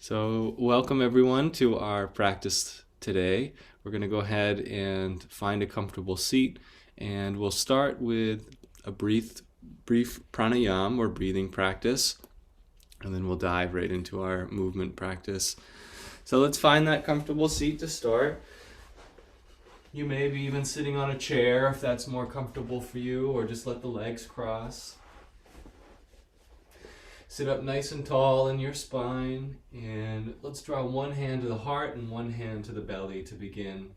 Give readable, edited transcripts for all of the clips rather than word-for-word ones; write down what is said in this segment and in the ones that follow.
So, welcome everyone to our practice today. We're going to go ahead and find a comfortable seat, and we'll start with a brief pranayama or breathing practice, and then we'll dive right into our movement practice. So, let's find that comfortable seat to start. You may be even sitting on a chair if that's more comfortable for you, or just let the legs cross. Sit up nice and tall in your spine, and let's draw one hand to the heart and one hand to the belly to begin.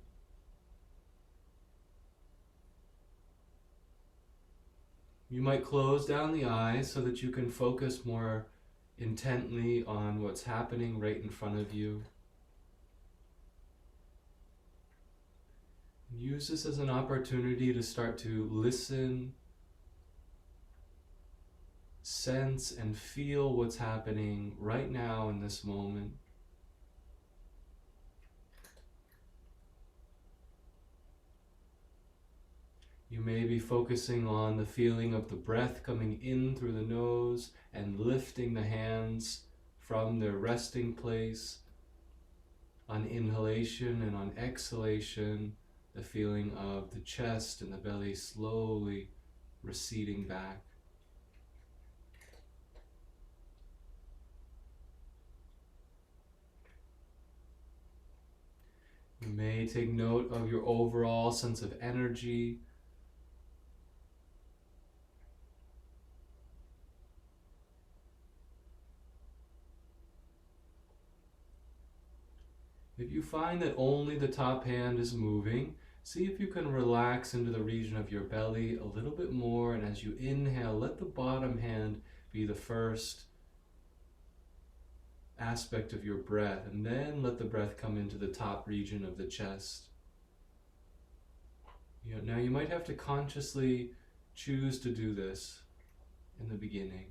You might close down the eyes so that you can focus more intently on what's happening right in front of you. Use this as an opportunity to start to listen, sense and feel what's happening right now in this moment. You may be focusing on the feeling of the breath coming in through the nose and lifting the hands from their resting place. On inhalation and on exhalation, the feeling of the chest and the belly slowly receding back. You may take note of your overall sense of energy. If you find that only the top hand is moving, see if you can relax into the region of your belly a little bit more, and as you inhale, let the bottom hand be the first aspect of your breath, and then let the breath come into the top region of the chest. Now you might have to consciously choose to do this in the beginning.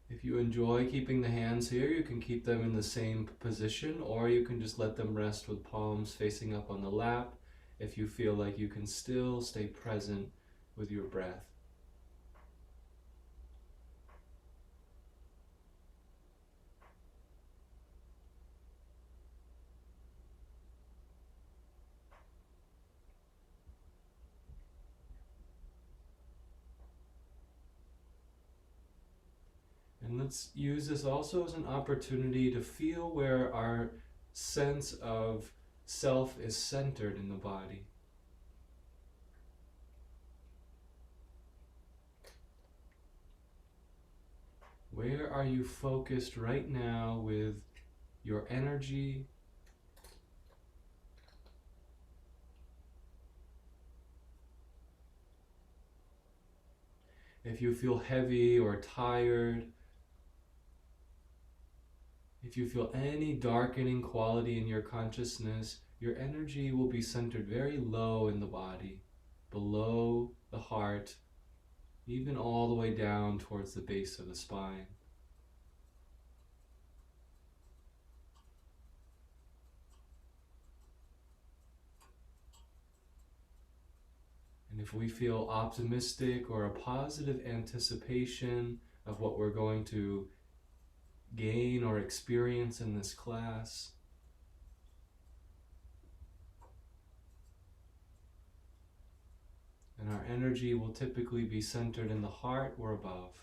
If you enjoy keeping the hands here, you can keep them in the same position, or you can just let them rest with palms facing up on the lap if you feel like you can still stay present with your breath. And let's use this also as an opportunity to feel where our sense of self is centered in the body. Where are you focused right now with your energy? If you feel heavy or tired, if you feel any darkening quality in your consciousness, your energy will be centered very low in the body, below the heart, even all the way down towards the base of the spine. And if we feel optimistic or a positive anticipation of what we're going to gain or experience in this class, and our energy will typically be centered in the heart or above.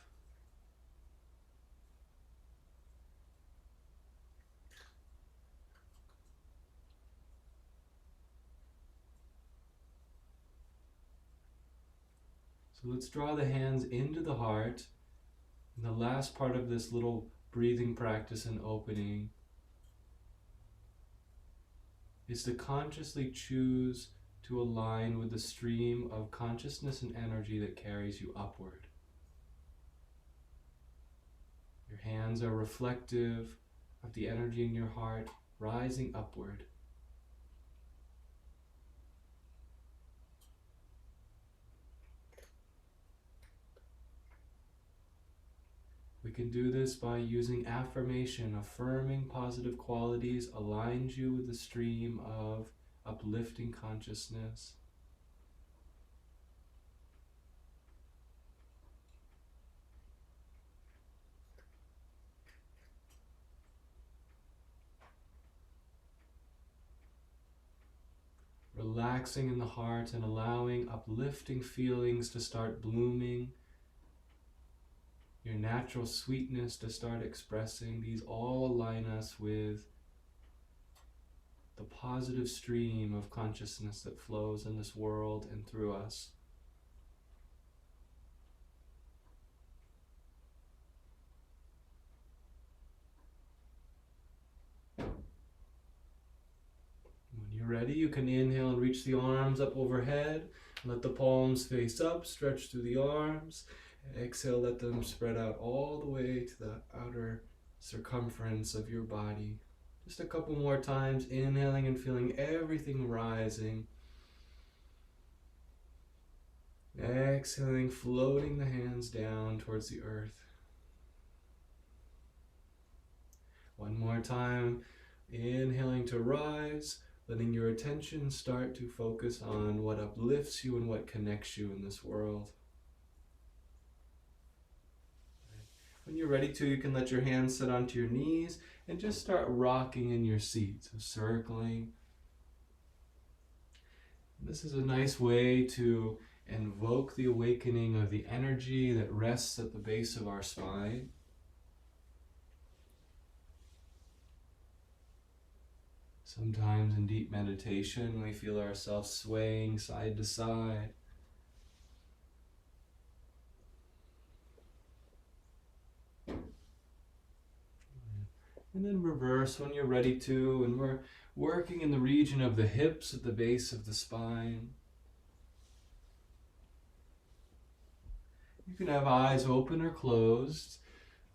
So let's draw the hands into the heart. And the last part of this little breathing practice and opening is to consciously choose to align with the stream of consciousness and energy that carries you upward. Your hands are reflective of the energy in your heart rising upward. We can do this by using affirmation. Affirming positive qualities aligns you with the stream of uplifting consciousness. Relaxing in the heart and allowing uplifting feelings to start blooming, your natural sweetness to start expressing. These all align us with the positive stream of consciousness that flows in this world and through us. When you're ready, you can inhale and reach the arms up overhead. Let the palms face up, stretch through the arms. Exhale, let them spread out all the way to the outer circumference of your body. Just a couple more times, inhaling and feeling everything rising. Exhaling, floating the hands down towards the earth. One more time, inhaling to rise, letting your attention start to focus on what uplifts you and what connects you in this world. When you're ready to, you can let your hands sit onto your knees and just start rocking in your seat, so circling. This is a nice way to invoke the awakening of the energy that rests at the base of our spine. Sometimes in deep meditation, we feel ourselves swaying side to side. And then reverse when you're ready to, and we're working in the region of the hips at the base of the spine. You can have eyes open or closed.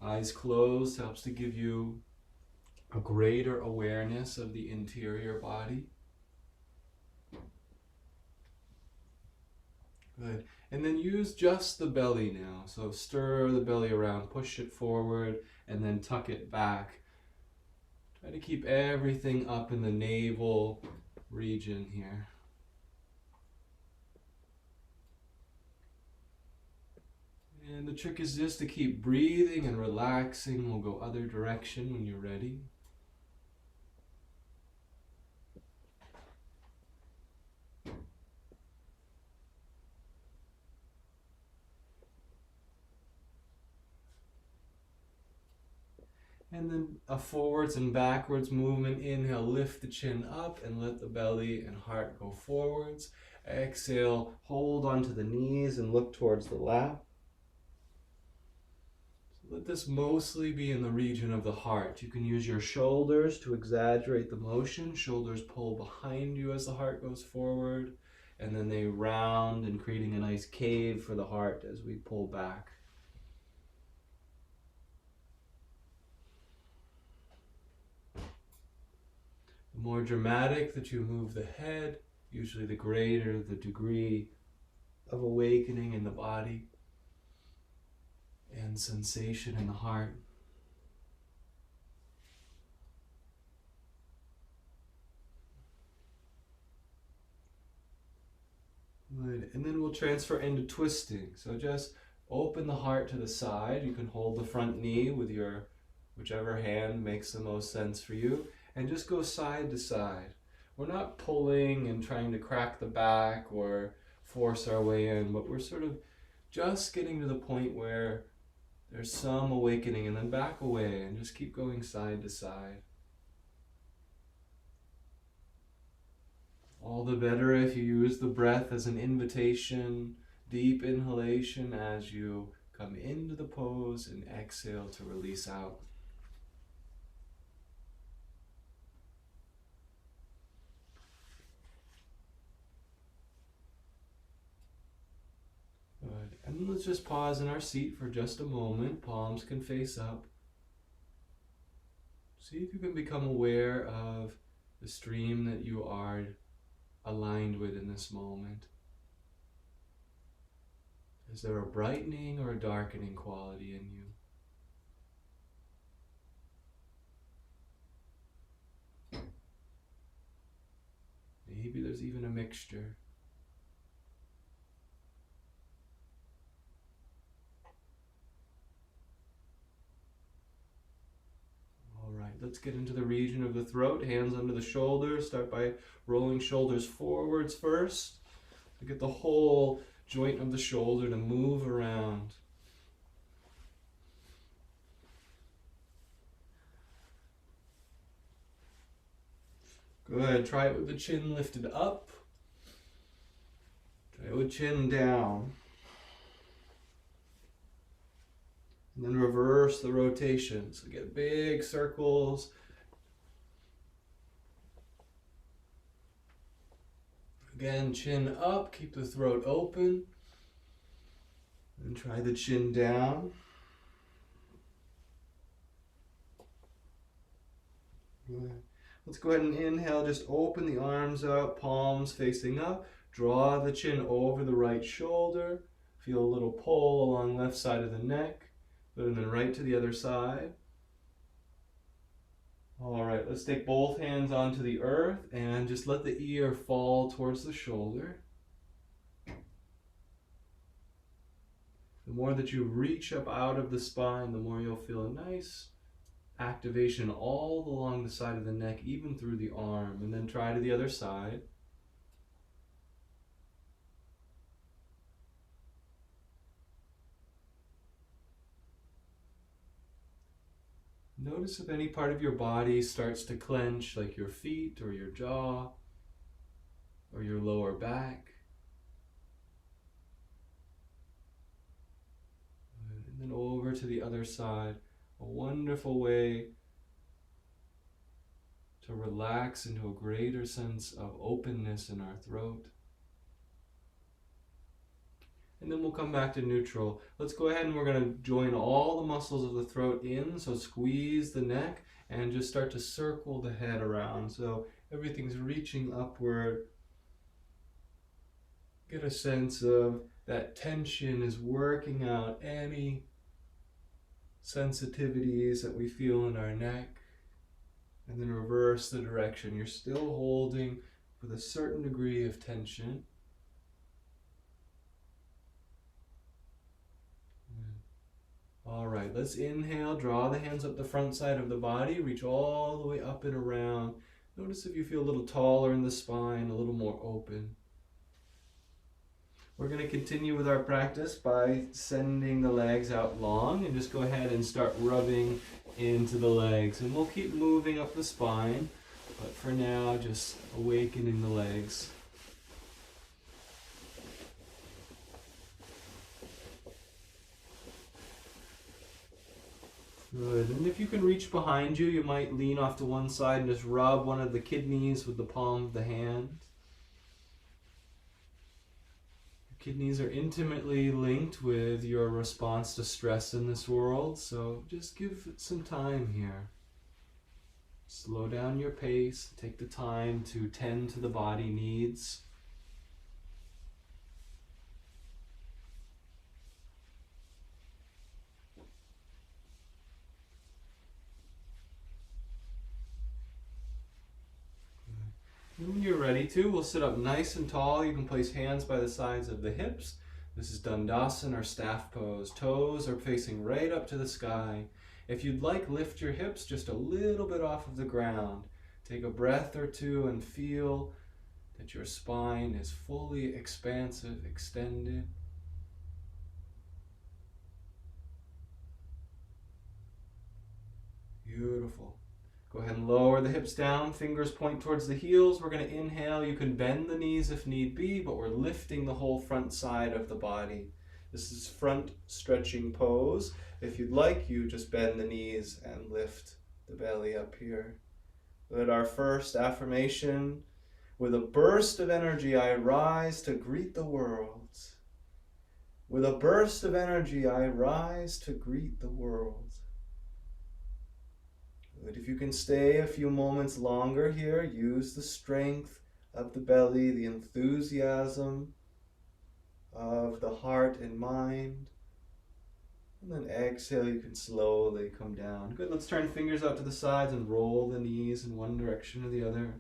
Eyes closed helps to give you a greater awareness of the interior body. Good. And then use just the belly now. So stir the belly around, push it forward, and then tuck it back. Try to keep everything up in the navel region here. And the trick is just to keep breathing and relaxing. We'll go other direction when you're ready. And then a forwards and backwards movement. Inhale, lift the chin up and let the belly and heart go forwards. Exhale, hold onto the knees and look towards the lap. So let this mostly be in the region of the heart. You can use your shoulders to exaggerate the motion. Shoulders pull behind you as the heart goes forward, and then they round and creating a nice cave for the heart as we pull back. The more dramatic that you move the head, usually the greater the degree of awakening in the body and sensation in the heart. Good. And then we'll transfer into twisting. So just open the heart to the side. You can hold the front knee with your whichever hand makes the most sense for you. And just go side to side. We're not pulling and trying to crack the back or force our way in, but we're sort of just getting to the point where there's some awakening, and then back away and just keep going side to side. All the better if you use the breath as an invitation, deep inhalation as you come into the pose, and exhale to release out. Good. And let's just pause in our seat for just a moment. Palms can face up. See if you can become aware of the stream that you are aligned with in this moment. Is there a brightening or a darkening quality in you? Maybe there's even a mixture. All right, let's get into the region of the throat. Hands under the shoulders. Start by rolling shoulders forwards first. To get the whole joint of the shoulder to move around. Good. Try it with the chin lifted up. Try it with chin down. And then reverse the rotation. So get big circles. Again, chin up. Keep the throat open. And try the chin down. Good. Let's go ahead and inhale, just open the arms out, palms facing up. Draw the chin over the right shoulder. Feel a little pull along left side of the neck. Good, and then right to the other side. All right, let's take both hands onto the earth and just let the ear fall towards the shoulder. The more that you reach up out of the spine, the more you'll feel a nice activation all along the side of the neck, even through the arm. And then try to the other side. Notice if any part of your body starts to clench, like your feet or your jaw or your lower back. And then over to the other side. A wonderful way to relax into a greater sense of openness in our throat. And then we'll come back to neutral. Let's go ahead and we're going to join all the muscles of the throat in. So squeeze the neck and just start to circle the head around. So everything's reaching upward. Get a sense of that tension is working out any sensitivities that we feel in our neck. And then reverse the direction. You're still holding with a certain degree of tension. All right, let's inhale, draw the hands up the front side of the body, reach all the way up and around. Notice if you feel a little taller in the spine, a little more open. We're going to continue with our practice by sending the legs out long, and just go ahead and start rubbing into the legs. And we'll keep moving up the spine, but for now, just awakening the legs. Good. And if you can reach behind you, you might lean off to one side and just rub one of the kidneys with the palm of the hand. Your kidneys are intimately linked with your response to stress in this world, so just give it some time here. Slow down your pace, take the time to tend to the body needs. And when you're ready to, we'll sit up nice and tall. You can place hands by the sides of the hips. This is Dandasana or staff pose. Toes are facing right up to the sky. If you'd like, lift your hips just a little bit off of the ground. Take a breath or two and feel that your spine is fully expansive, extended. Beautiful. Go ahead and lower the hips down, fingers point towards the heels. We're going to inhale. You can bend the knees if need be, but we're lifting the whole front side of the body. This is front stretching pose. If you'd like, you just bend the knees and lift the belly up here. Good. Our first affirmation. With a burst of energy, I rise to greet the world. With a burst of energy, I rise to greet the world. Good. If you can stay a few moments longer here, use the strength of the belly, the enthusiasm of the heart and mind. And then exhale, you can slowly come down. Good. Let's turn fingers out to the sides and roll the knees in one direction or the other.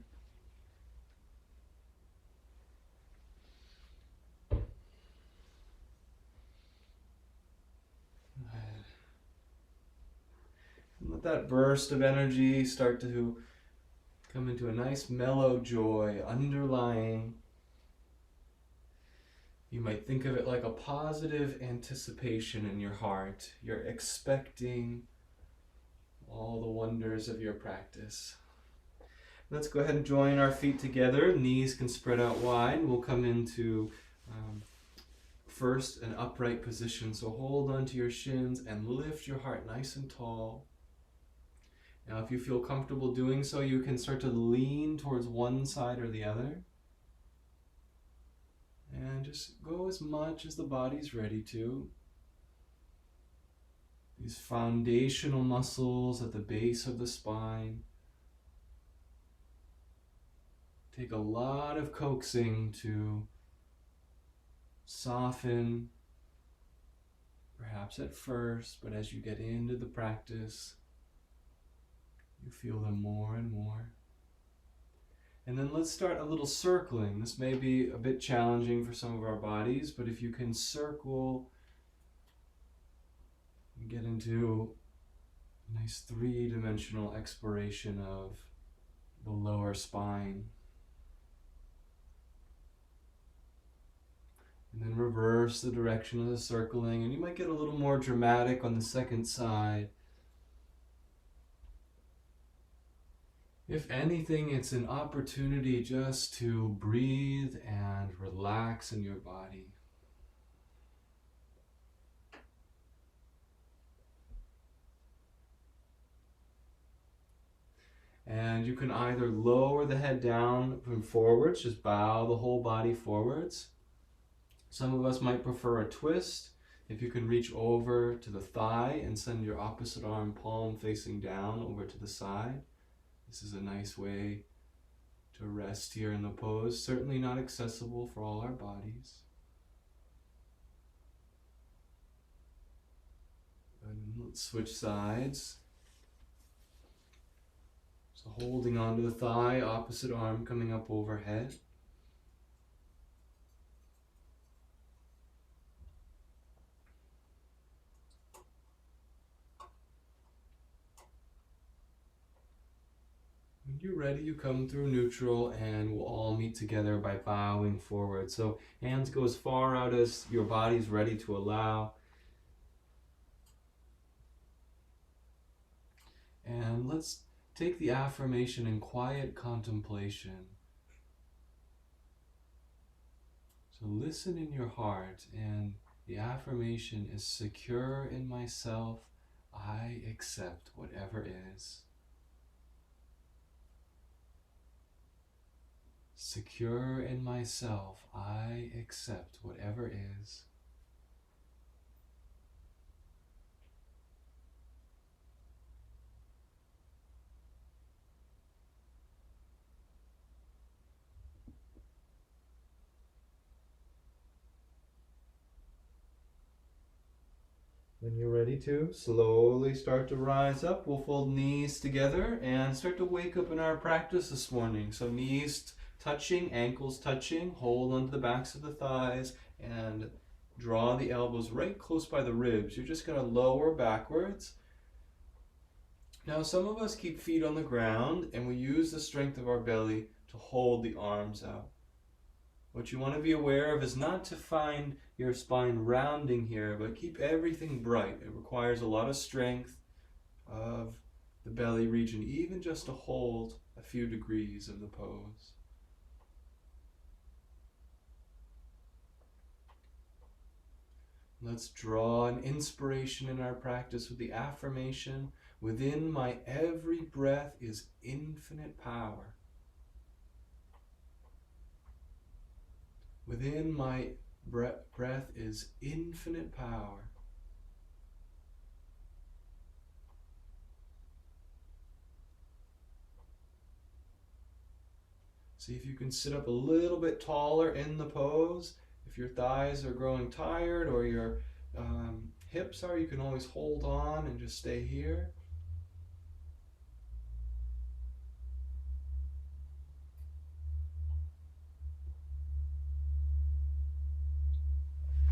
that burst of energy start to come into a nice mellow joy underlying. You might think of it like a positive anticipation in your heart. You're expecting all the wonders of your practice. Let's go ahead and join our feet together. Knees can spread out wide. We'll come into first an upright position. So hold onto your shins and lift your heart nice and tall. Now if you feel comfortable doing so, you can start to lean towards one side or the other. And just go as much as the body's ready to. These foundational muscles at the base of the spine take a lot of coaxing to soften, perhaps at first, but as you get into the practice, you feel them more and more. And then let's start a little circling. This may be a bit challenging for some of our bodies, but if you can circle and get into a nice three-dimensional exploration of the lower spine. And then reverse the direction of the circling, and you might get a little more dramatic on the second side. If anything, it's an opportunity just to breathe and relax in your body. And you can either lower the head down from forwards, just bow the whole body forwards. Some of us might prefer a twist. If you can reach over to the thigh and send your opposite arm palm facing down over to the side. This is a nice way to rest here in the pose. Certainly not accessible for all our bodies. And let's switch sides. So holding onto the thigh, opposite arm coming up overhead. When you're ready, you come through neutral and we'll all meet together by bowing forward. So hands go as far out as your body's ready to allow. And let's take the affirmation in quiet contemplation. So listen in your heart, and the affirmation is secure in myself, I accept whatever is. Secure in myself, I accept whatever is. When you're ready to, slowly start to rise up. We'll fold knees together and start to wake up in our practice this morning. So knees touching, ankles touching, hold onto the backs of the thighs and draw the elbows right close by the ribs. You're just going to lower backwards. Now some of us keep feet on the ground and we use the strength of our belly to hold the arms out. What you want to be aware of is not to find your spine rounding here, but keep everything bright. It requires a lot of strength of the belly region, even just to hold a few degrees of the pose. Let's draw an inspiration in our practice with the affirmation, within my every breath is infinite power. Within my breath is infinite power. See if you can sit up a little bit taller in the pose. If your thighs are growing tired or your hips are, you can always hold on and just stay here.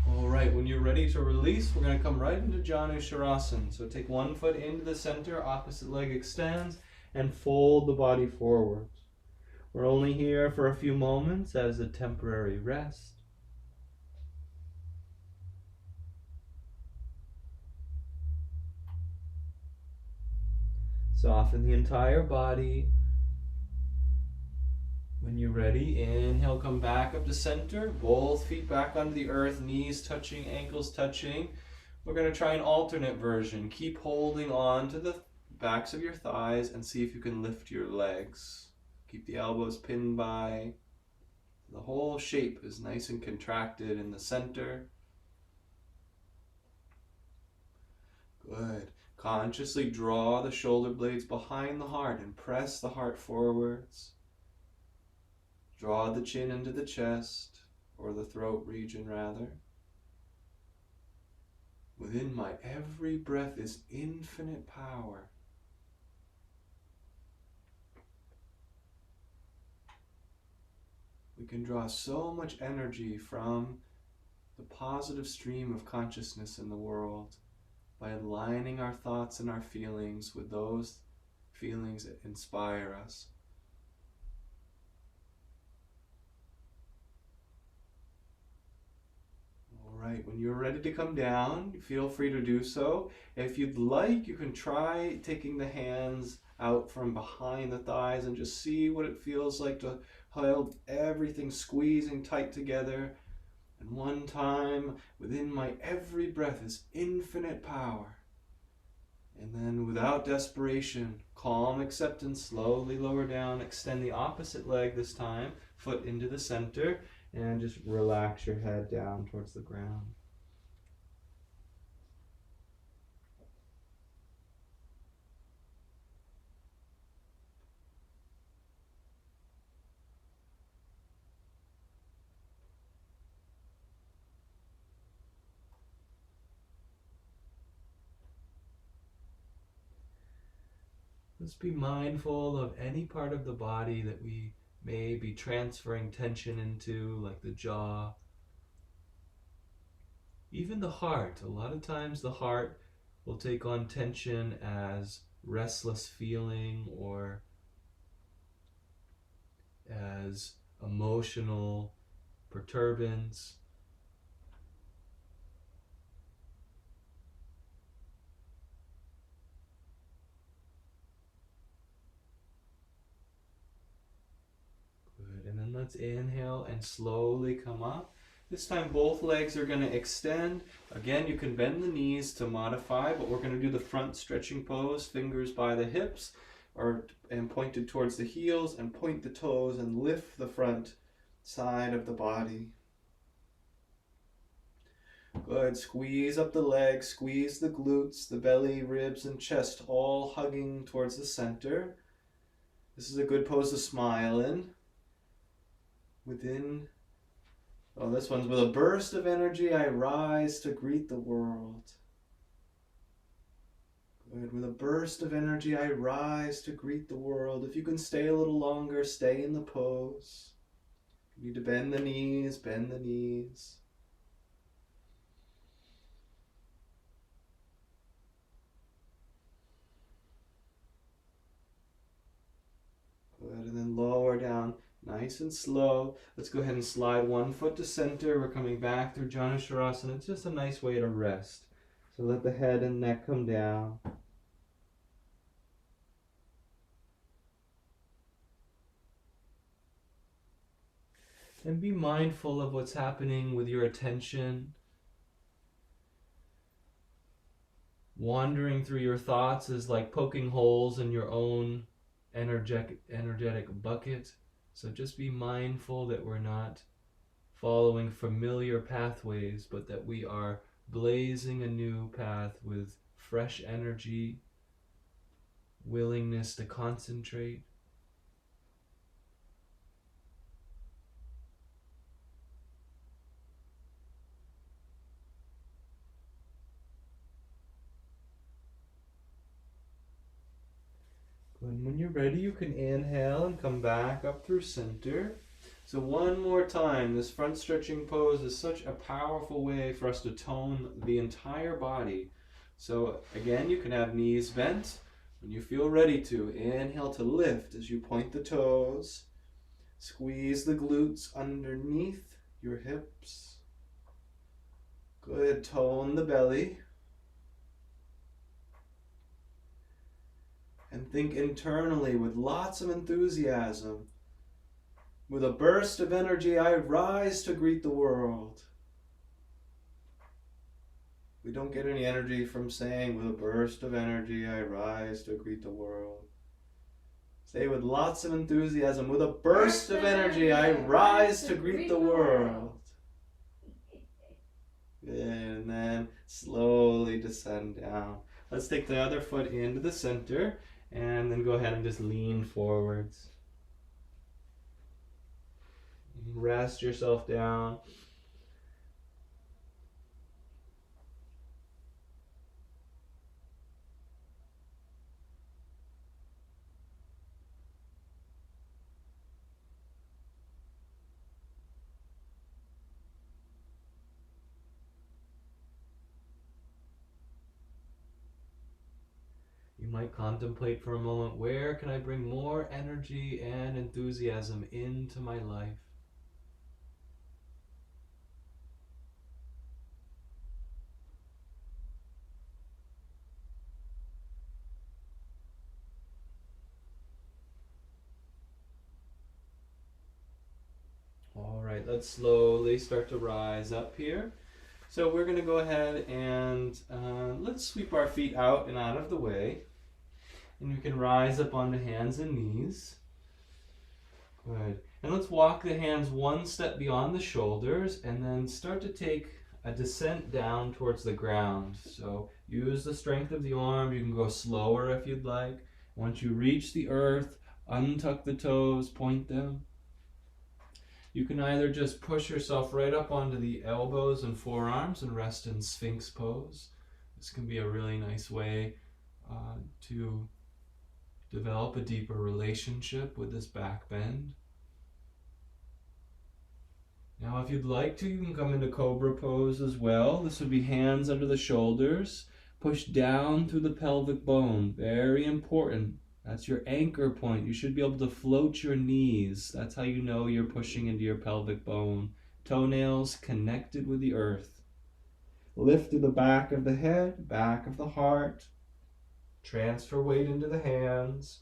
All right. right, when you're ready to release, we're going to come right into Janusharasana. So take one foot into the center, opposite leg extends, and fold the body forward. We're only here for a few moments as a temporary rest. Soften the entire body. When you're ready, inhale, come back up to center. Both feet back onto the earth, knees touching, ankles touching. We're going to try an alternate version. Keep holding on to the backs of your thighs and see if you can lift your legs. Keep the elbows pinned by. The whole shape is nice and contracted in the center. Good. Consciously draw the shoulder blades behind the heart and press the heart forwards. Draw the chin into the chest, or the throat region rather. Within my every breath is infinite power. We can draw so much energy from the positive stream of consciousness in the world by aligning our thoughts and our feelings with those feelings that inspire us. Alright, when you're ready to come down, feel free to do so. If you'd like, you can try taking the hands out from behind the thighs and just see what it feels like to hold everything squeezing tight together. And one time, within my every breath is infinite power. And then without desperation, calm acceptance, slowly lower down, extend the opposite leg this time, foot into the center, and just relax your head down towards the ground. Let's be mindful of any part of the body that we may be transferring tension into, like the jaw. Even the heart. A lot of times the heart will take on tension as restless feeling or as emotional perturbance. Good, and then let's inhale and slowly come up. This time both legs are going to extend. Again, you can bend the knees to modify, but we're going to do the front stretching pose, fingers by the hips and pointed towards the heels, and point the toes and lift the front side of the body. Good, squeeze up the legs, squeeze the glutes, the belly, ribs, and chest all hugging towards the center. This is a good pose to smile in. This one's with a burst of energy, I rise to greet the world. Good, with a burst of energy, I rise to greet the world. If you can stay a little longer, stay in the pose. You need to bend the knees, bend the knees. Good, and then lower down. Nice and slow. Let's go ahead and slide one foot to center. We're coming back through Janusharasana. It's just a nice way to rest. So let the head and neck come down. And be mindful of what's happening with your attention. Wandering through your thoughts is like poking holes in your own energetic bucket. So just be mindful that we're not following familiar pathways, but that we are blazing a new path with fresh energy, willingness to concentrate. And when you're ready, you can inhale and come back up through center. So one more time, this front stretching pose is such a powerful way for us to tone the entire body. So again, you can have knees bent. When you feel ready to, inhale to lift as you point the toes. Squeeze the glutes underneath your hips. Good, tone the belly. And think internally with lots of enthusiasm. With a burst of energy, I rise to greet the world. We don't get any energy from saying, with a burst of energy, I rise to greet the world. Say with lots of enthusiasm, with a burst of energy, I rise to greet the world. And then slowly descend down. Let's take the other foot into the center and then go ahead and just lean forwards. Rest yourself down. You might contemplate for a moment, where can I bring more energy and enthusiasm into my life? All right, let's slowly start to rise up here. So we're going to go ahead and let's sweep our feet out and out of the way. And you can rise up onto hands and knees. Good. And let's walk the hands one step beyond the shoulders and then start to take a descent down towards the ground. So use the strength of the arm. You can go slower if you'd like. Once you reach the earth, untuck the toes, point them. You can either just push yourself right up onto the elbows and forearms and rest in Sphinx pose. This can be a really nice way to develop a deeper relationship with this back bend. Now, if you'd like to, you can come into Cobra pose as well. This would be hands under the shoulders, push down through the pelvic bone. Very important. That's your anchor point. You should be able to float your knees. That's how you know you're pushing into your pelvic bone. Toenails connected with the earth. Lift to the back of the head, back of the heart. Transfer weight into the hands.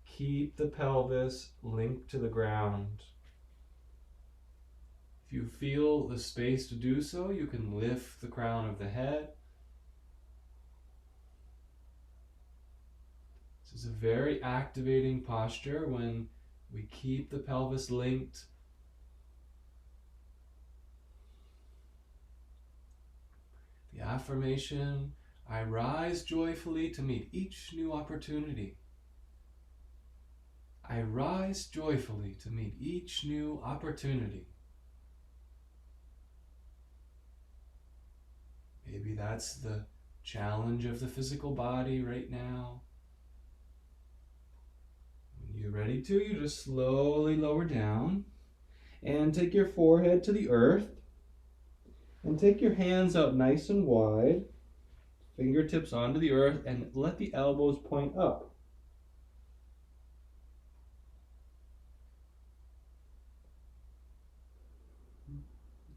Keep the pelvis linked to the ground. If you feel the space to do so, you can lift the crown of the head. This is a very activating posture when we keep the pelvis linked. The affirmation, I rise joyfully to meet each new opportunity. I rise joyfully to meet each new opportunity. Maybe that's the challenge of the physical body right now. When you're ready to, you just slowly lower down and take your forehead to the earth and take your hands out nice and wide, fingertips onto the earth, and let the elbows point up.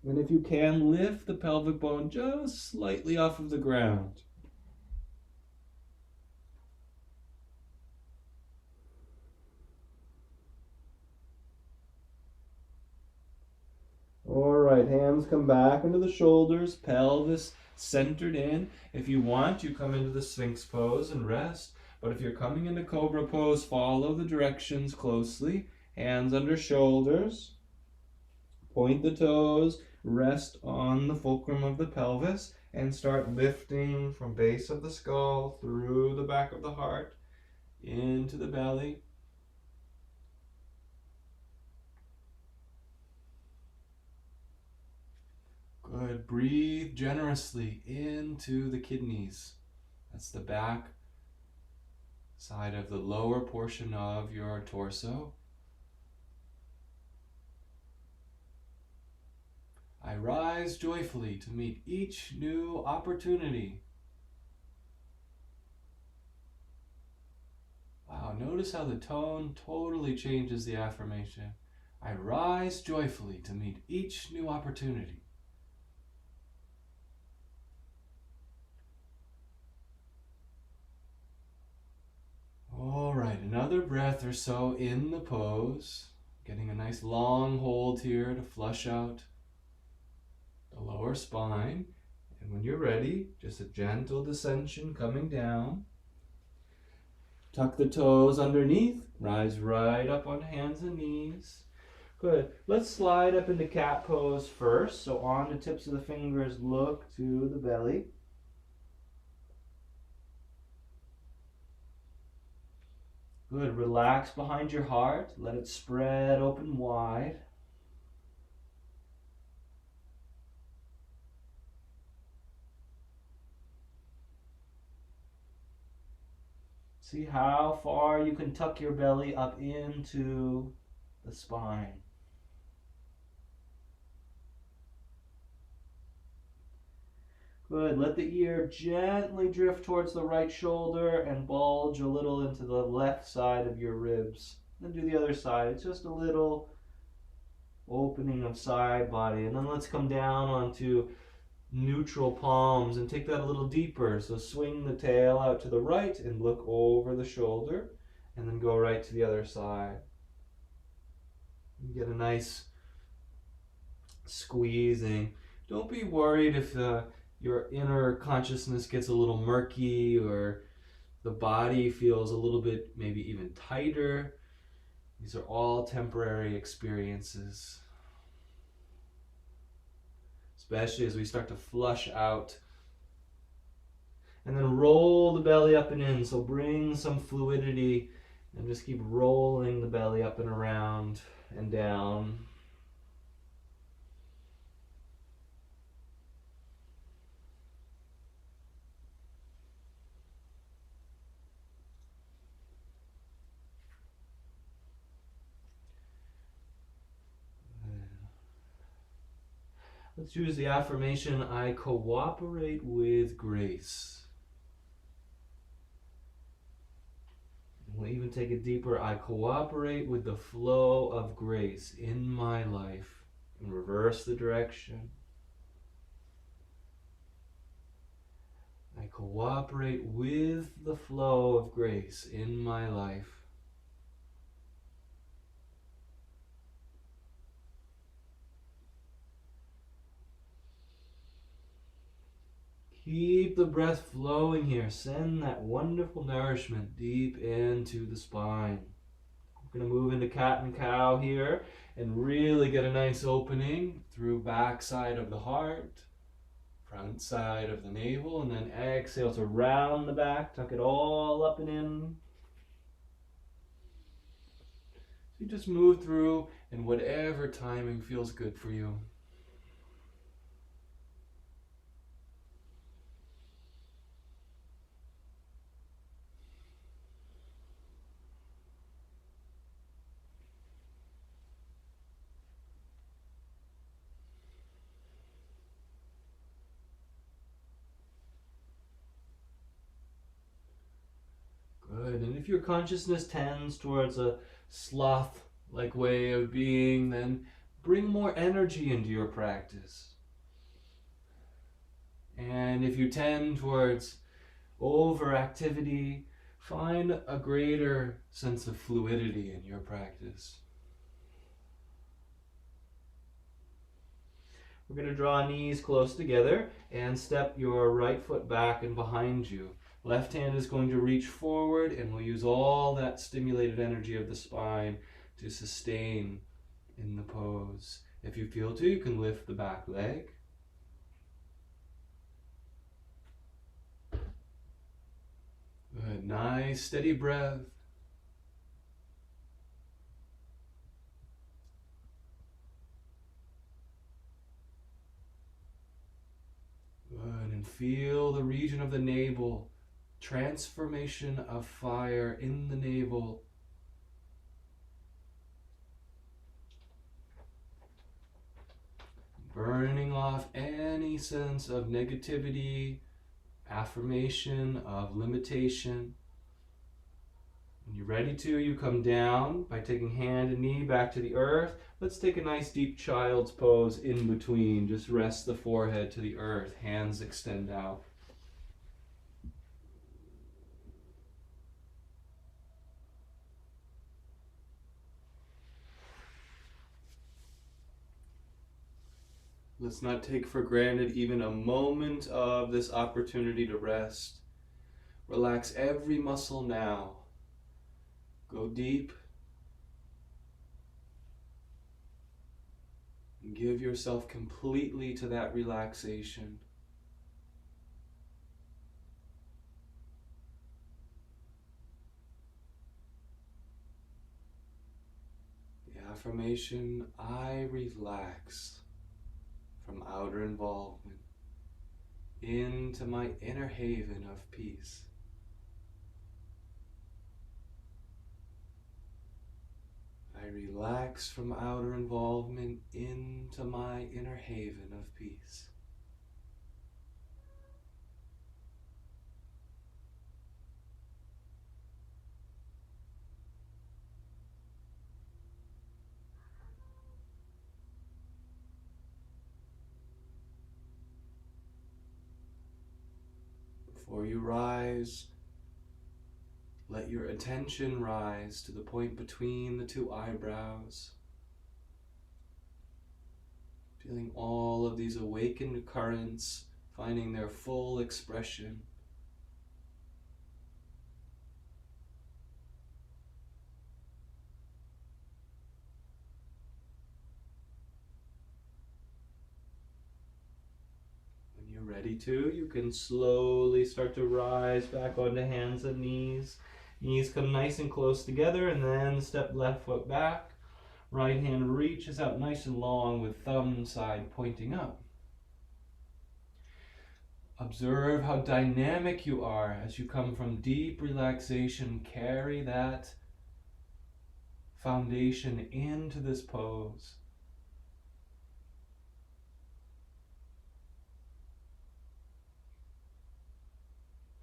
And if you can, lift the pelvic bone just slightly off of the ground. All right, hands come back into the shoulders, pelvis centered in. If you want, you come into the Sphinx pose and rest. But if you're coming into Cobra pose, follow the directions closely. Hands under shoulders. Point the toes, rest on the fulcrum of the pelvis, and start lifting from base of the skull through the back of the heart into the belly. Good. Breathe generously into the kidneys. That's the back side of the lower portion of your torso. I rise joyfully to meet each new opportunity. Wow, notice how the tone totally changes the affirmation. I rise joyfully to meet each new opportunity. All right, another breath or so in the pose. Getting a nice long hold here to flush out the lower spine. And when you're ready, just a gentle descension coming down. Tuck the toes underneath. Rise right up on hands and knees. Good. Let's slide up into cat pose first. So on the tips of the fingers, look to the belly. Good. Relax behind your heart. Let it spread open wide. See how far you can tuck your belly up into the spine. Good. Let the ear gently drift towards the right shoulder and bulge a little into the left side of your ribs. Then do the other side. It's just a little opening of side body. And then let's come down onto neutral palms and take that a little deeper. So swing the tail out to the right and look over the shoulder, and then go right to the other side. You get a nice squeezing. Don't be worried if your inner consciousness gets a little murky or the body feels a little bit maybe even tighter. These are all temporary experiences, especially as we start to flush out. And then roll the belly up and in. So bring some fluidity and just keep rolling the belly up and around and down. Let's use the affirmation, I cooperate with grace. We'll even take it deeper. I cooperate with the flow of grace in my life. And reverse the direction. I cooperate with the flow of grace in my life. Keep the breath flowing here. Send that wonderful nourishment deep into the spine. We're going to move into cat and cow here and really get a nice opening through back side of the heart, front side of the navel, and then exhale to round the back, tuck it all up and in. So you just move through in whatever timing feels good for you. Good. And if your consciousness tends towards a sloth-like way of being, then bring more energy into your practice. And if you tend towards overactivity, find a greater sense of fluidity in your practice. We're going to draw knees close together and step your right foot back and behind you. Left hand is going to reach forward, and we'll use all that stimulated energy of the spine to sustain in the pose. If you feel to, you can lift the back leg. Good, nice steady breath. Good, and feel the region of the navel. Transformation of fire in the navel. burning off any sense of negativity, affirmation of limitation. When you're ready to, you come down by taking hand and knee back to the earth. Let's take a nice deep child's pose in between. Just rest the forehead to the earth, hands extend out. Let's not take for granted even a moment of this opportunity to rest. Relax every muscle now. Go deep and give yourself completely to that relaxation. The affirmation, I relax from outer involvement into my inner haven of peace. I relax from outer involvement into my inner haven of peace. Before you rise, let your attention rise to the point between the two eyebrows, feeling all of these awakened currents finding their full expression. When you're ready to, you can slowly start to rise back onto hands and knees. Knees come nice and close together, and then step left foot back. Right hand reaches out nice and long with thumb side pointing up. Observe how dynamic you are as you come from deep relaxation. Carry that foundation into this pose.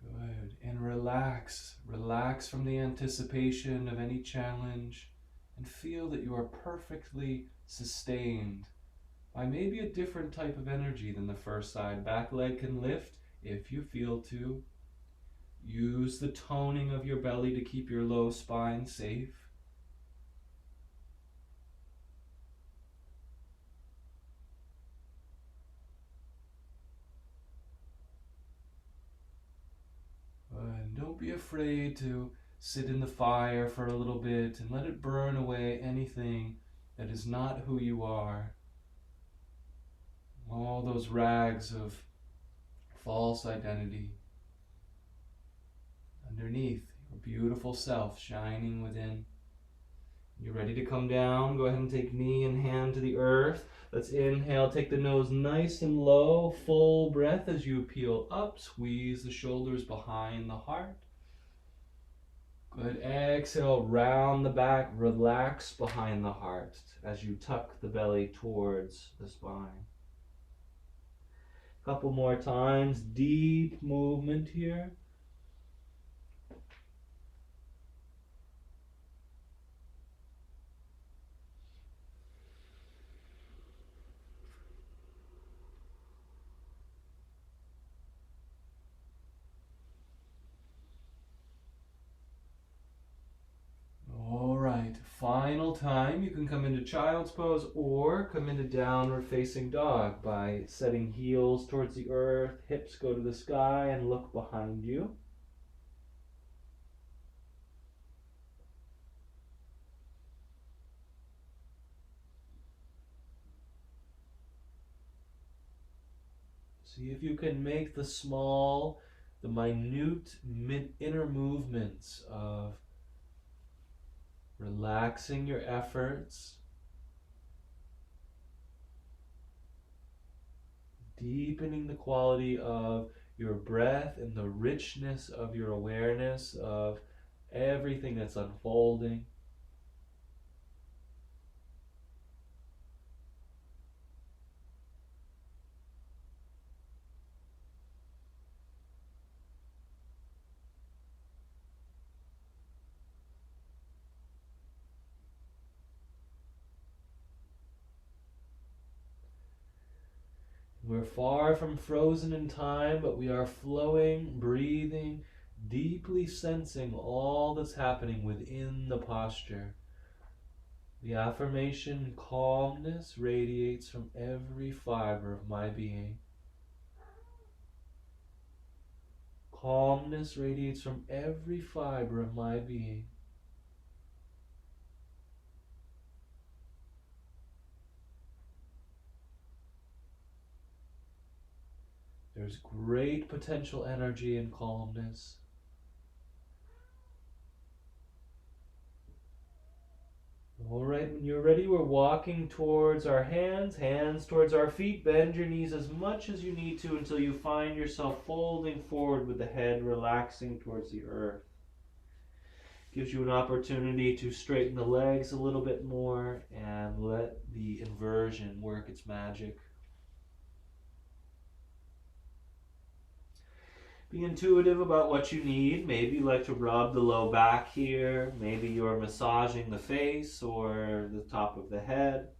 Good. And relax. Relax from the anticipation of any challenge and feel that you are perfectly sustained by maybe a different type of energy than the first side. Back leg can lift if you feel to. Use the toning of your belly to keep your low spine safe. And don't be afraid to sit in the fire for a little bit and let it burn away anything that is not who you are. All those rags of false identity underneath your beautiful self shining within. You're ready to come down. Go ahead and take knee and hand to the earth. Let's inhale, take the nose nice and low, full breath as you peel up, squeeze the shoulders behind the heart. Good. Exhale, round the back, relax behind the heart as you tuck the belly towards the spine. Couple more times, deep movement here. All right, final time. You can come into child's pose or come into downward facing dog by setting heels towards the earth, hips go to the sky, and look behind you. See if you can make the small, the minute inner movements of relaxing your efforts, deepening the quality of your breath and the richness of your awareness of everything that's unfolding. We're far from frozen in time, but we are flowing, breathing, deeply sensing all that's happening within the posture. The affirmation calmness radiates from every fiber of my being. Calmness radiates from every fiber of my being. There's great potential energy in calmness. All right, when you're ready, we're walking towards our hands, hands towards our feet. Bend your knees as much as you need to until you find yourself folding forward with the head relaxing towards the earth. Gives you an opportunity to straighten the legs a little bit more and let the inversion work its magic. Be intuitive about what you need. Maybe you like to rub the low back here. Maybe you're massaging the face or the top of the head.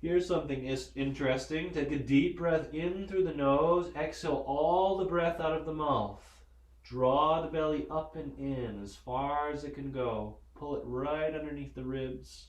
Here's something interesting. Take a deep breath in through the nose. Exhale all the breath out of the mouth. Draw the belly up and in as far as it can go. Pull it right underneath the ribs.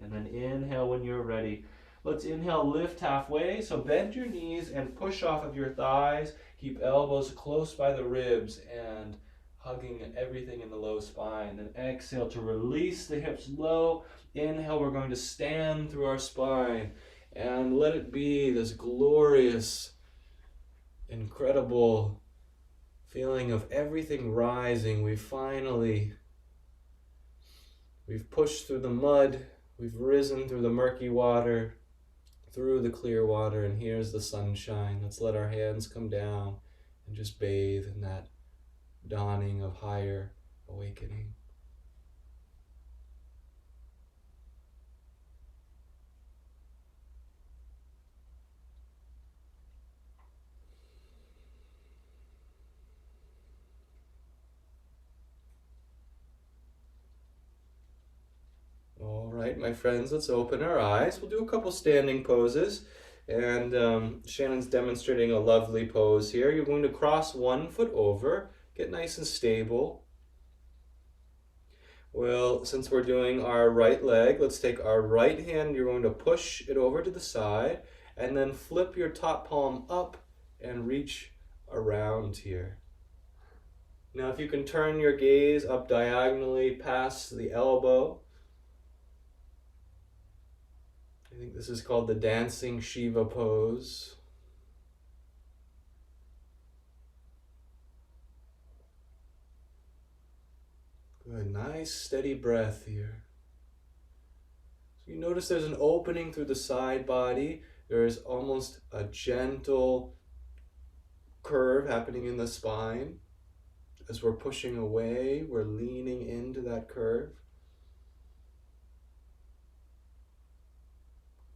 And then inhale when you're ready. Let's inhale, lift halfway. So bend your knees and push off of your thighs. Keep elbows close by the ribs and hugging everything in the low spine. Then exhale to release the hips low. Inhale, we're going to stand through our spine and let it be this glorious, incredible feeling of everything rising. We've pushed through the mud. We've risen through the murky water, through the clear water, and here's the sunshine. Let's let our hands come down and just bathe in that dawning of higher awakening. All right, my friends, let's open our eyes. We'll do a couple standing poses. And Shannon's demonstrating a lovely pose here. You're going to cross one foot over, get nice and stable. Well, since we're doing our right leg, let's take our right hand. You're going to push it over to the side and then flip your top palm up and reach around here. Now, if you can turn your gaze up diagonally past the elbow, I think this is called the dancing Shiva pose. Good, nice steady breath here. So you notice there's an opening through the side body. There's almost a gentle curve happening in the spine. As we're pushing away, we're leaning into that curve.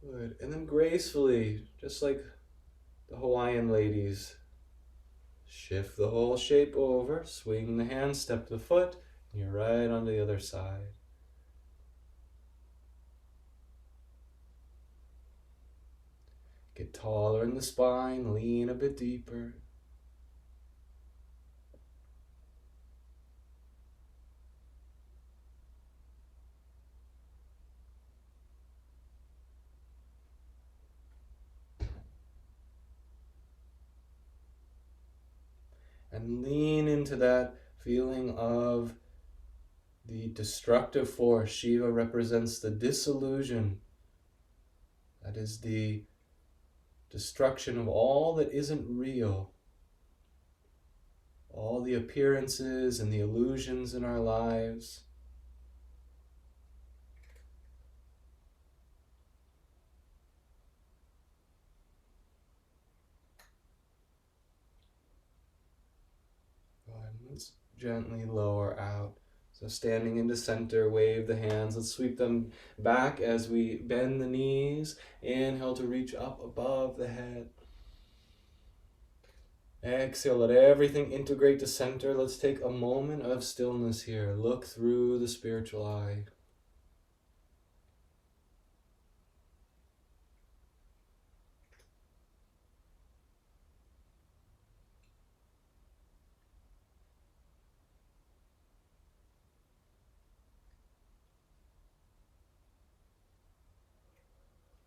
Good, and then gracefully, just like the Hawaiian ladies, shift the whole shape over, swing the hand, step the foot, and you're right on the other side. Get taller in the spine, lean a bit deeper. And lean into that feeling of the destructive force. Shiva represents the disillusion. That is the destruction of all that isn't real. All the appearances and the illusions in our lives. Good. Let's gently lower out. So standing into center, wave the hands. Let's sweep them back as we bend the knees. Inhale to reach up above the head. Exhale, let everything integrate to center. Let's take a moment of stillness here. Look through the spiritual eye.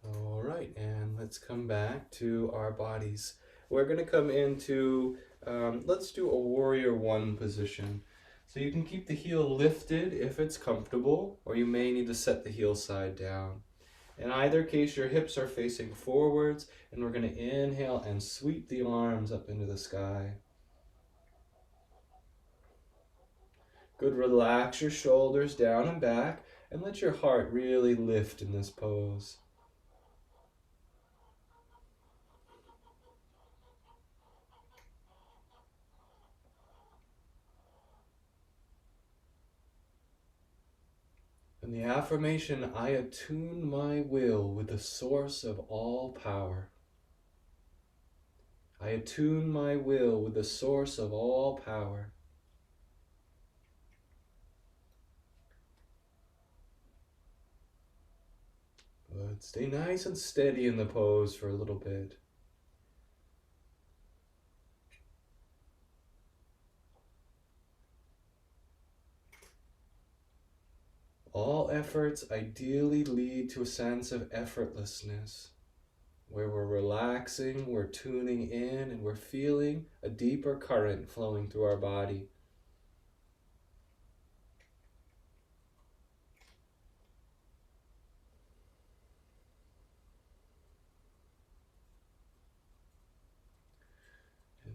All right, and let's come back to our bodies. We're going to come into, let's do a warrior one position. So you can keep the heel lifted if it's comfortable, or you may need to set the heel side down. In either case, your hips are facing forwards, and we're going to inhale and sweep the arms up into the sky. Good, relax your shoulders down and back, and let your heart really lift in this pose. And the affirmation, I attune my will with the source of all power. I attune my will with the source of all power. Good. Stay nice and steady in the pose for a little bit. All efforts ideally lead to a sense of effortlessness, where we're relaxing, we're tuning in, and we're feeling a deeper current flowing through our body.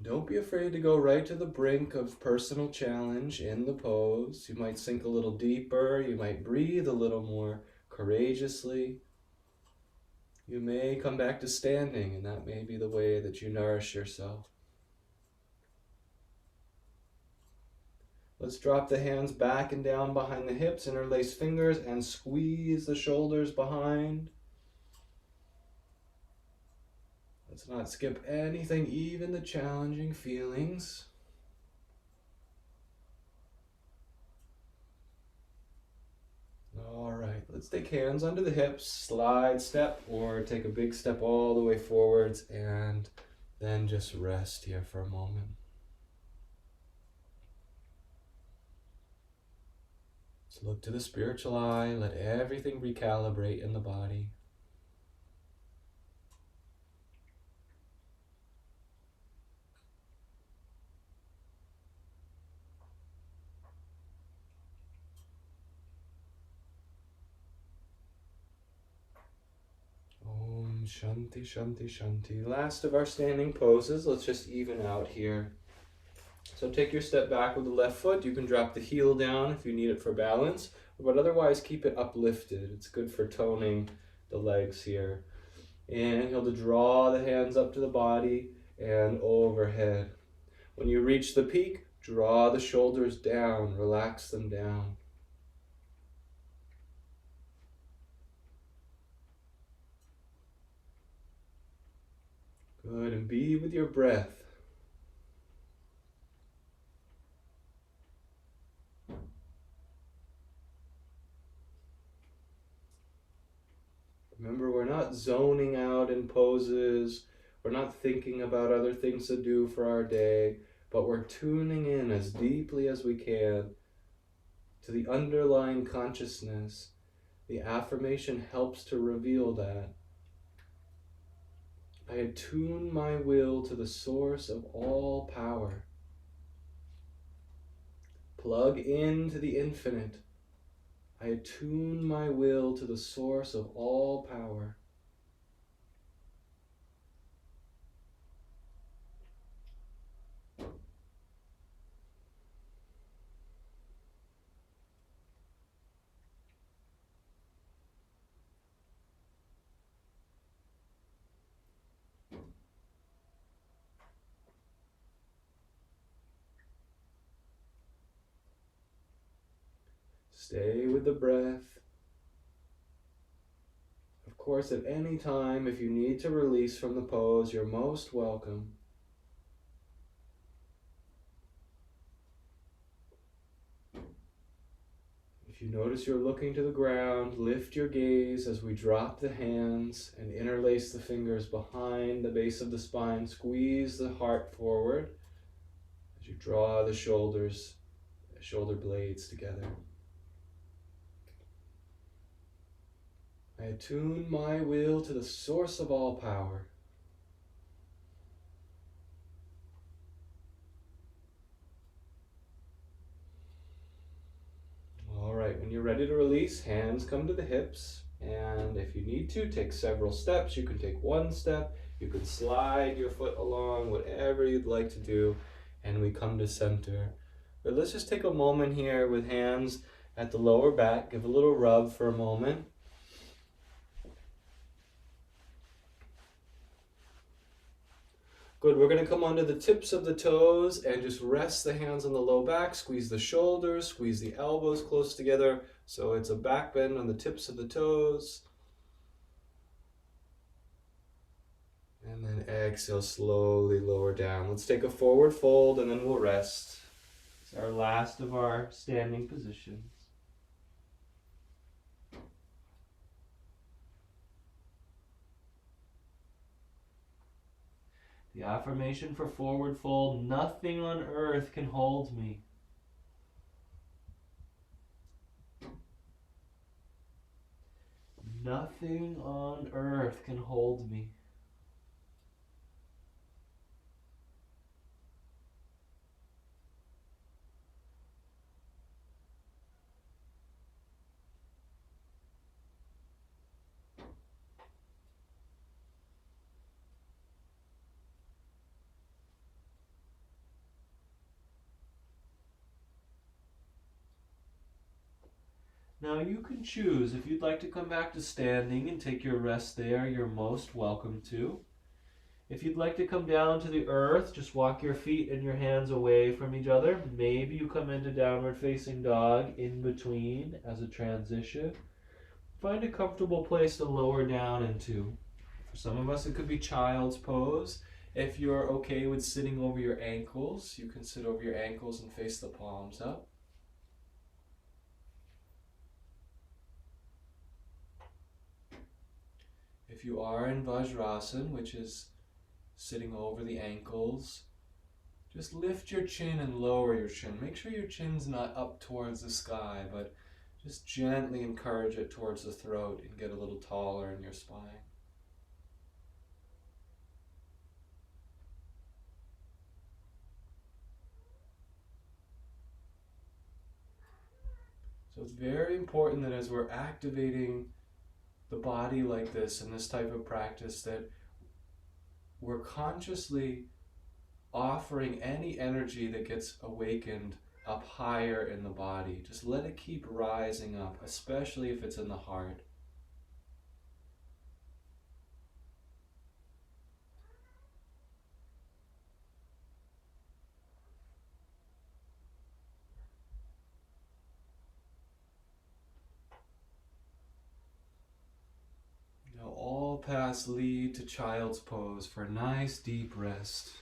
Don't be afraid to go right to the brink of personal challenge in the pose. You might sink a little deeper. You might breathe a little more courageously. You may come back to standing, and that may be the way that you nourish yourself. Let's drop the hands back and down behind the hips, interlace fingers, and squeeze the shoulders behind. Let's not skip anything, even the challenging feelings. All right, let's take hands under the hips, slide step, or take a big step all the way forwards, and then just rest here for a moment. So look to the spiritual eye, let everything recalibrate in the body. Om Shanti Shanti Shanti. Last of our standing poses. Let's just even out here. So take your step back with the left foot. You can drop the heel down if you need it for balance, but otherwise keep it uplifted. It's good for toning the legs here. Inhale to draw the hands up to the body and overhead. When you reach the peak, draw the shoulders down, relax them down. Good, and be with your breath. Remember, we're not zoning out in poses. We're not thinking about other things to do for our day, but we're tuning in as deeply as we can to the underlying consciousness. The affirmation helps to reveal that. I attune my will to the source of all power. Plug into the infinite. I attune my will to the source of all power. Stay with the breath. Of course, at any time, if you need to release from the pose, you're most welcome. If you notice you're looking to the ground, lift your gaze as we drop the hands and interlace the fingers behind the base of the spine. Squeeze the heart forward as you draw the shoulders, shoulder blades together. I attune my will to the source of all power. All right, when you're ready to release, hands come to the hips. And if you need to, take several steps. You can take one step. You can slide your foot along, whatever you'd like to do. And we come to center. But let's just take a moment here with hands at the lower back. Give a little rub for a moment. Good, we're going to come onto the tips of the toes and just rest the hands on the low back, squeeze the shoulders, squeeze the elbows close together. So it's a back bend on the tips of the toes. And then exhale, slowly lower down. Let's take a forward fold and then we'll rest. It's our last of our standing positions. The affirmation for forward fold: nothing on earth can hold me. Nothing on earth can hold me. Now you can choose. If you'd like to come back to standing and take your rest there, you're most welcome to. If you'd like to come down to the earth, just walk your feet and your hands away from each other. Maybe you come into downward facing dog in between as a transition. Find a comfortable place to lower down into. For some of us, it could be child's pose. If you're okay with sitting over your ankles, you can sit over your ankles and face the palms up. If you are in Vajrasan, which is sitting over the ankles, just lift your chin and lower your chin. Make sure your chin's not up towards the sky, but just gently encourage it towards the throat and get a little taller in your spine. So it's very important that as we're activating the body like this in this type of practice, that we're consciously offering any energy that gets awakened up higher in the body. Just let it keep rising up, especially if it's in the heart. Now all paths lead to child's pose for a nice deep rest.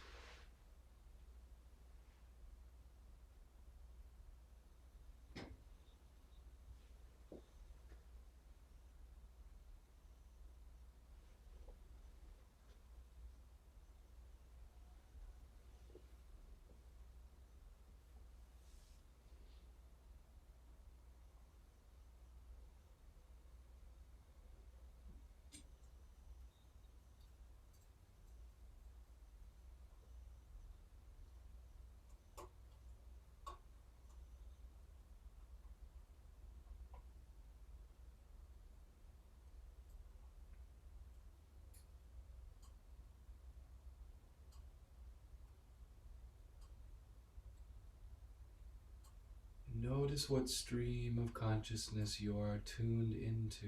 Notice what stream of consciousness you are tuned into.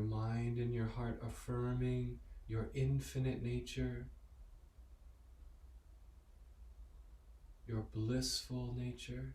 mind and your heart affirming your infinite nature, your blissful nature.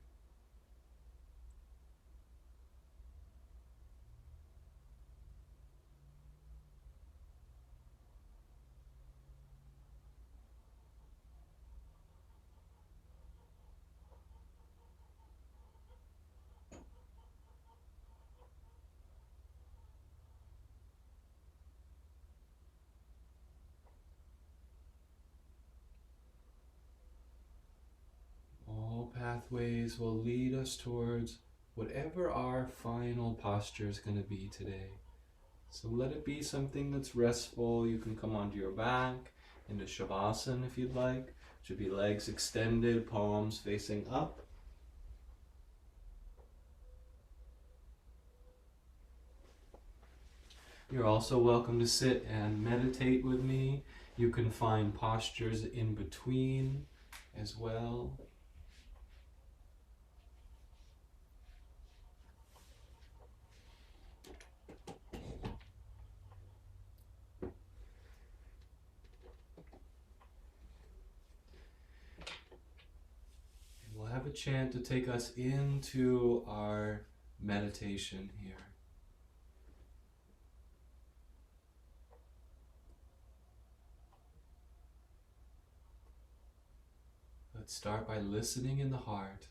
All pathways will lead us towards whatever our final posture is going to be today. So let it be something that's restful. You can come onto your back into Shavasana if you'd like. Should be legs extended, palms facing up. You're also welcome to sit and meditate with me. You can find postures in between as well. We'll have a chant to take us into our meditation here. Let's start by listening in the heart.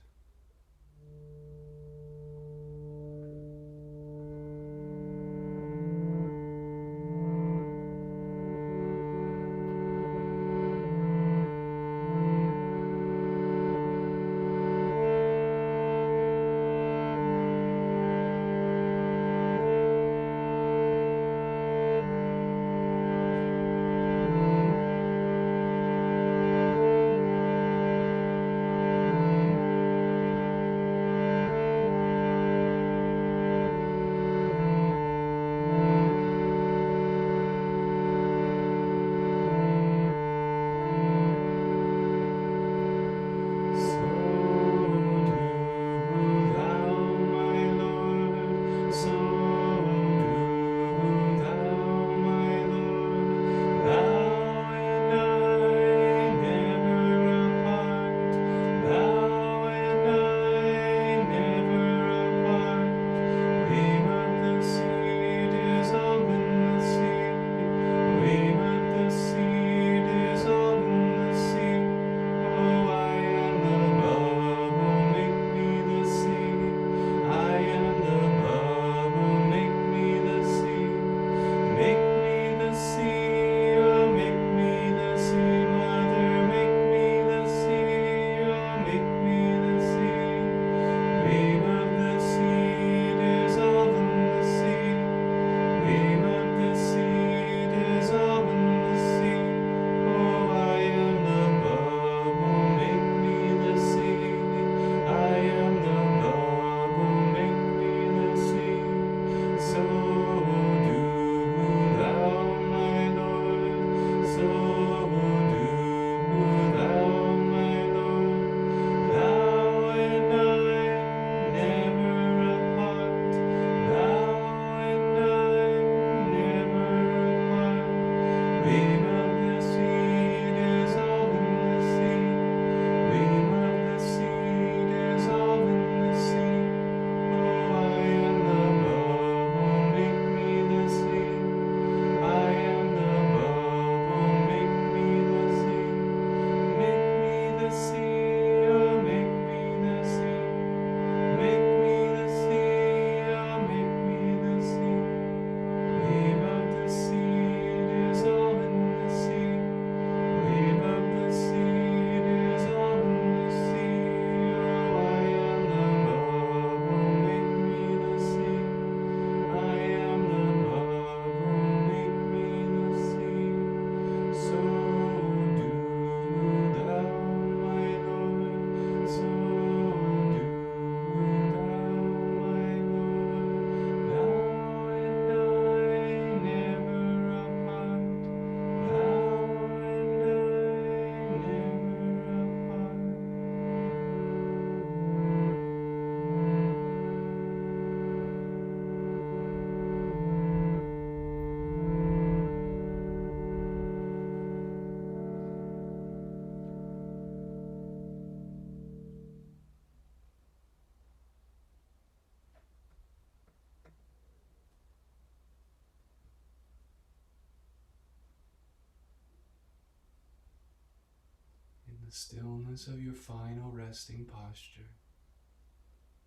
The stillness of your final resting posture.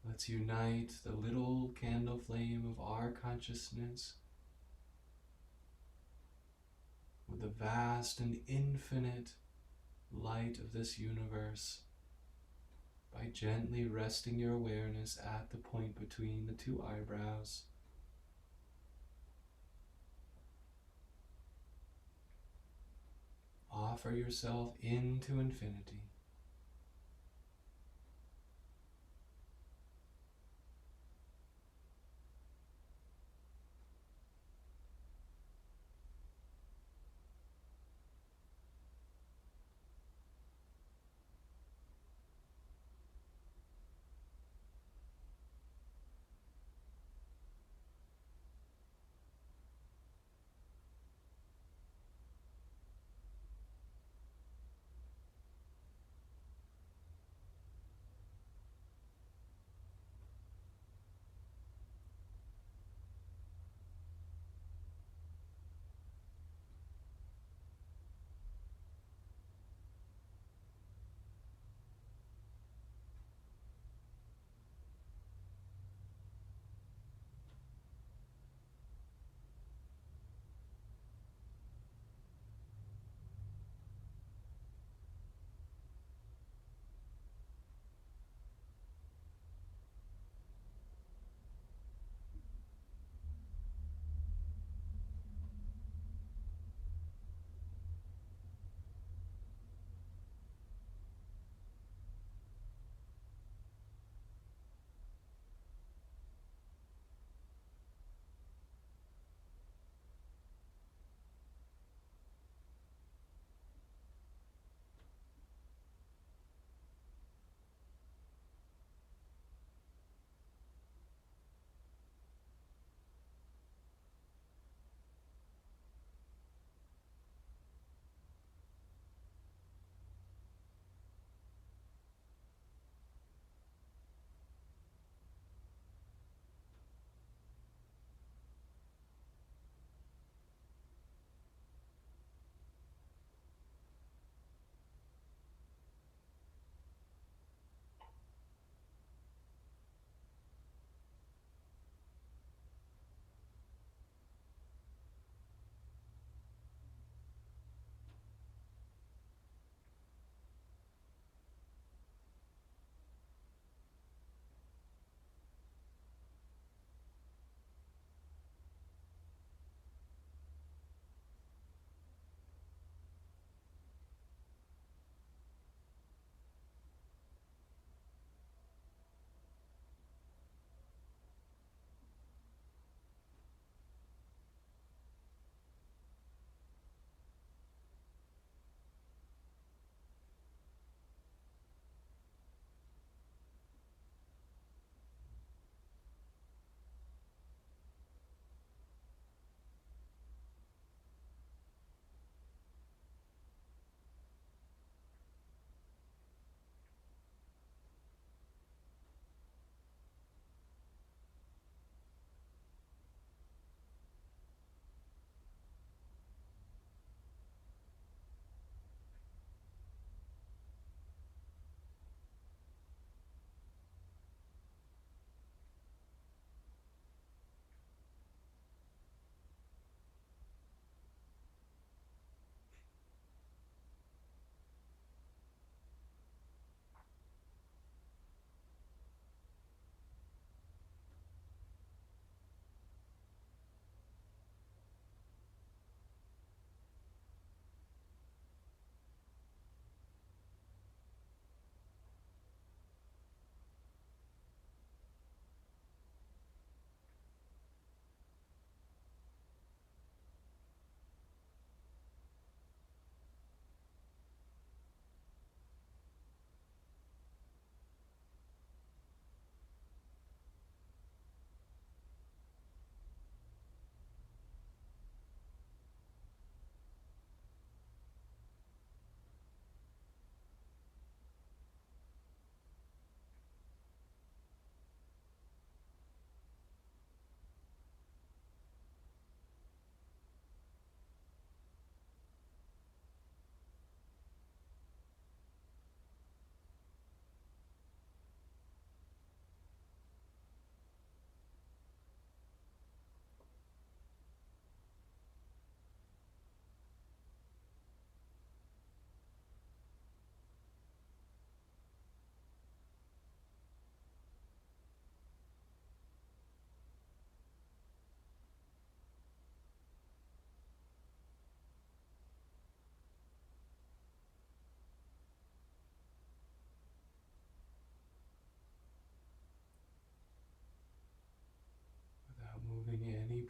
Let's unite the little candle flame of our consciousness with the vast and infinite light of this universe by gently resting your awareness at the point between the two eyebrows. Offer yourself into infinity.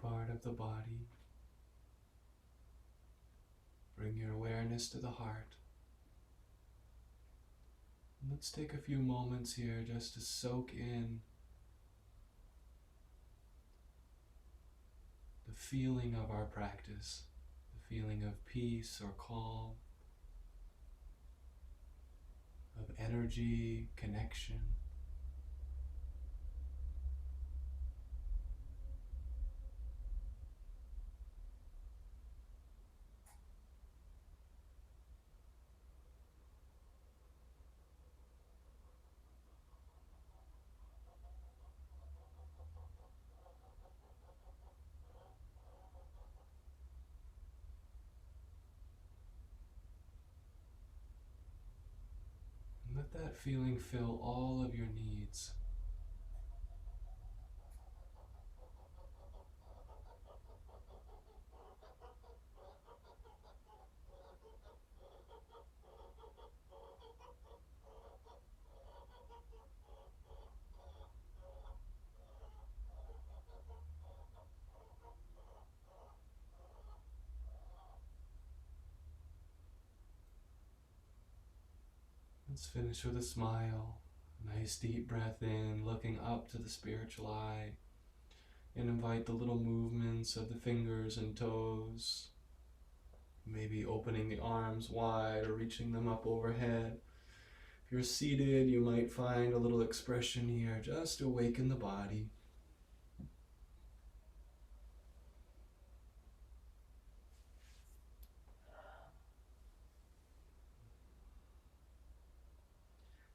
part of the body. Bring your awareness to the heart. And let's take a few moments here just to soak in the feeling of our practice, the feeling of peace or calm, of energy, connection. And let that feeling fill all of your needs. Let's finish with a smile. Nice deep breath in, looking up to the spiritual eye. And invite the little movements of the fingers and toes. Maybe opening the arms wide or reaching them up overhead. If you're seated, you might find a little expression here just to awaken the body.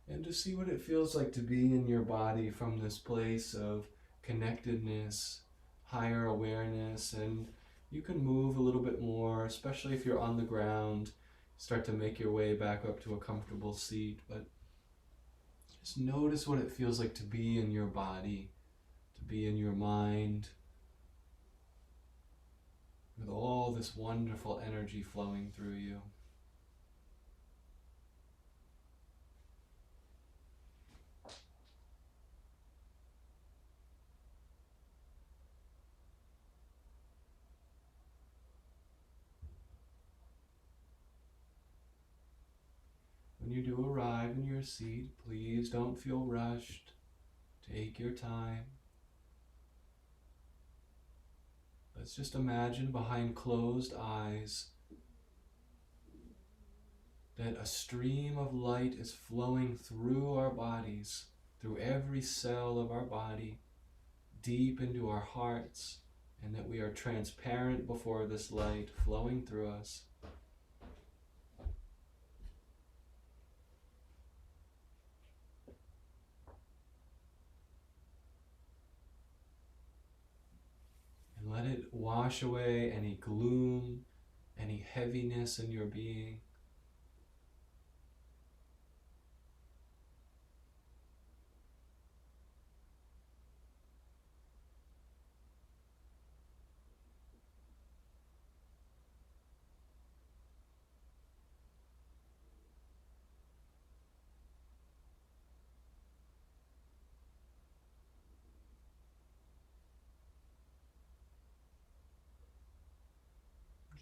And to see what it feels like to be in your body from this place of connectedness, higher awareness, and you can move a little bit more, especially if you're on the ground. Start to make your way back up to a comfortable seat, but just notice what it feels like to be in your body, to be in your mind, with all this wonderful energy flowing through you. When you do arrive in your seat, please don't feel rushed. Take your time. Let's just imagine behind closed eyes that a stream of light is flowing through our bodies, through every cell of our body, deep into our hearts, and that we are transparent before this light flowing through us. And let it wash away any gloom, any heaviness in your being.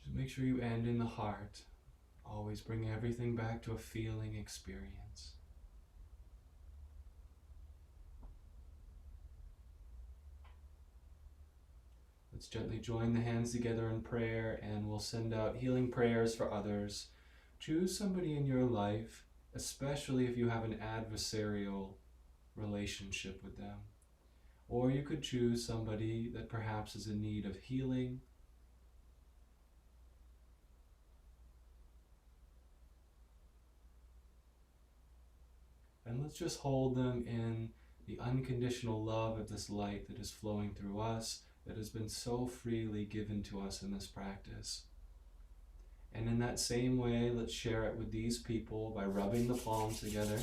Just make sure you end in the heart. Always bring everything back to a feeling experience. Let's gently join the hands together in prayer, and we'll send out healing prayers for others. Choose somebody in your life, especially if you have an adversarial relationship with them. Or you could choose somebody that perhaps is in need of healing. And let's just hold them in the unconditional love of this light that is flowing through us, that has been so freely given to us in this practice. And in that same way, let's share it with these people by rubbing the palms together.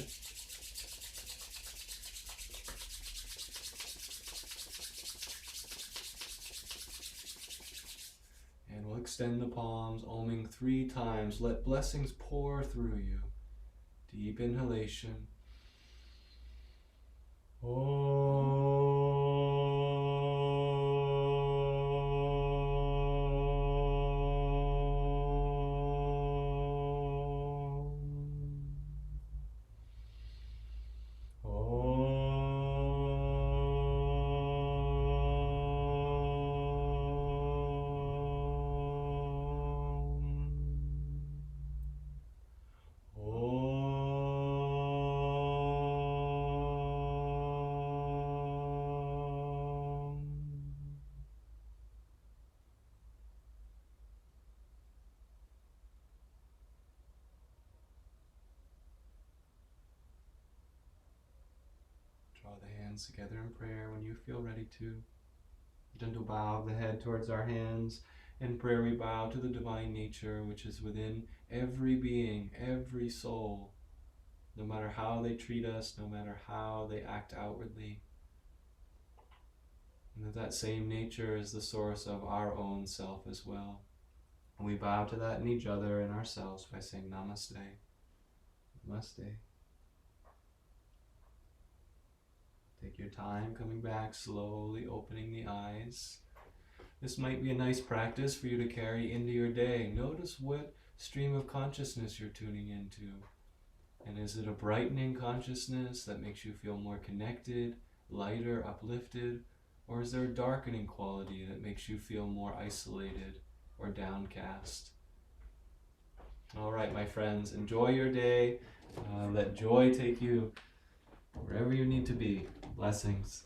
And we'll extend the palms, oming 3 times. Let blessings pour through you. Deep inhalation. Om. hands together in prayer when you feel ready to. Gentle bow of the head towards our hands. In prayer we bow to the divine nature which is within every being, every soul, no matter how they treat us, no matter how they act outwardly. And that same nature is the source of our own self as well. And we bow to that in each other and ourselves by saying Namaste. Namaste. Take your time coming back, slowly opening the eyes. This might be a nice practice for you to carry into your day. Notice what stream of consciousness you're tuning into. And is it a brightening consciousness that makes you feel more connected, lighter, uplifted? Or is there a darkening quality that makes you feel more isolated or downcast? All right, my friends, enjoy your day. Let joy take you wherever you need to be. Blessings.